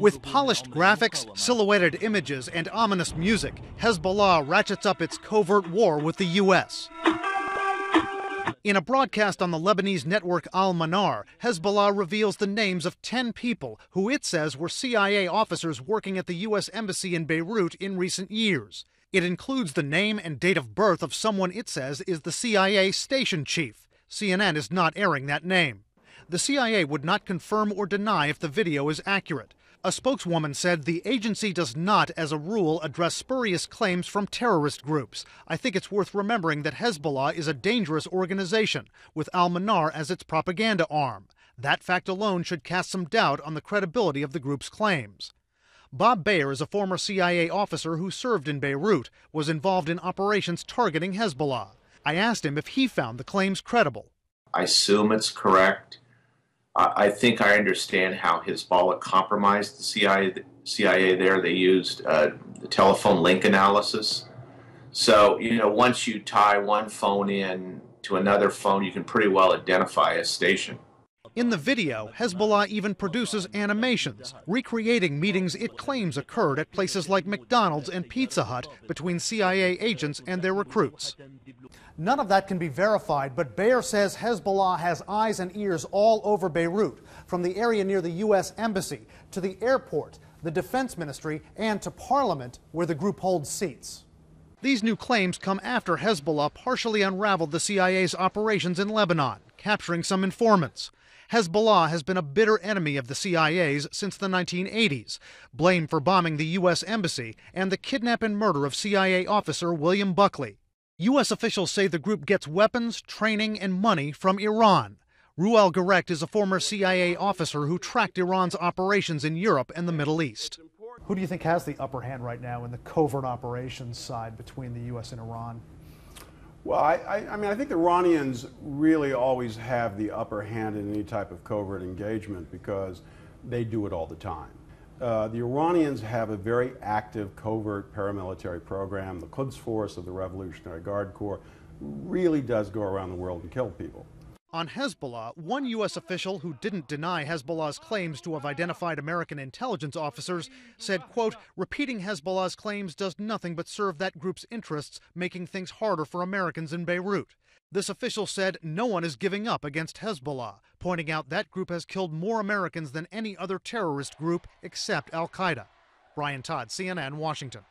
With polished graphics, silhouetted images, and ominous music, Hezbollah ratchets up its covert war with the U.S. In a broadcast on the Lebanese network Al-Manar, Hezbollah reveals the names of 10 people who it says were CIA officers working at the U.S. Embassy in Beirut in recent years. It includes the name and date of birth of someone it says is the CIA station chief. CNN is not airing that name. The CIA would not confirm or deny if the video is accurate. A spokeswoman said the agency does not, as a rule, address spurious claims from terrorist groups. I think it's worth remembering that Hezbollah is a dangerous organization, with Al-Manar as its propaganda arm. That fact alone should cast some doubt on the credibility of the group's claims. Bob Baer is a former CIA officer who served in Beirut, was involved in operations targeting Hezbollah. I asked him if he found the claims credible. I assume it's correct. I think I understand how Hezbollah compromised the CIA there. They used the telephone link analysis. So, once you tie one phone in to another phone, you can pretty well identify a station. In the video, Hezbollah even produces animations, recreating meetings it claims occurred at places like McDonald's and Pizza Hut between CIA agents and their recruits. None of that can be verified, but Baer says Hezbollah has eyes and ears all over Beirut, from the area near the U.S. Embassy to the airport, the Defense Ministry, and to Parliament, where the group holds seats. These new claims come after Hezbollah partially unraveled the CIA's operations in Lebanon, capturing some informants. Hezbollah has been a bitter enemy of the CIA's since the 1980s, blamed for bombing the U.S. Embassy and the kidnap and murder of CIA officer William Buckley. U.S. officials say the group gets weapons, training, and money from Iran. Ruel Garect is a former CIA officer who tracked Iran's operations in Europe and the Middle East. Who do you think has the upper hand right now in the covert operations side between the U.S. and Iran? Well, I think the Iranians really always have the upper hand in any type of covert engagement because they do it all the time. The Iranians have a very active covert paramilitary program. The Quds Force of the Revolutionary Guard Corps really does go around the world and kill people. On Hezbollah, one U.S. official who didn't deny Hezbollah's claims to have identified American intelligence officers said, quote, repeating Hezbollah's claims does nothing but serve that group's interests, making things harder for Americans in Beirut. This official said no one is giving up against Hezbollah, pointing out that group has killed more Americans than any other terrorist group except al-Qaeda. Brian Todd, CNN, Washington.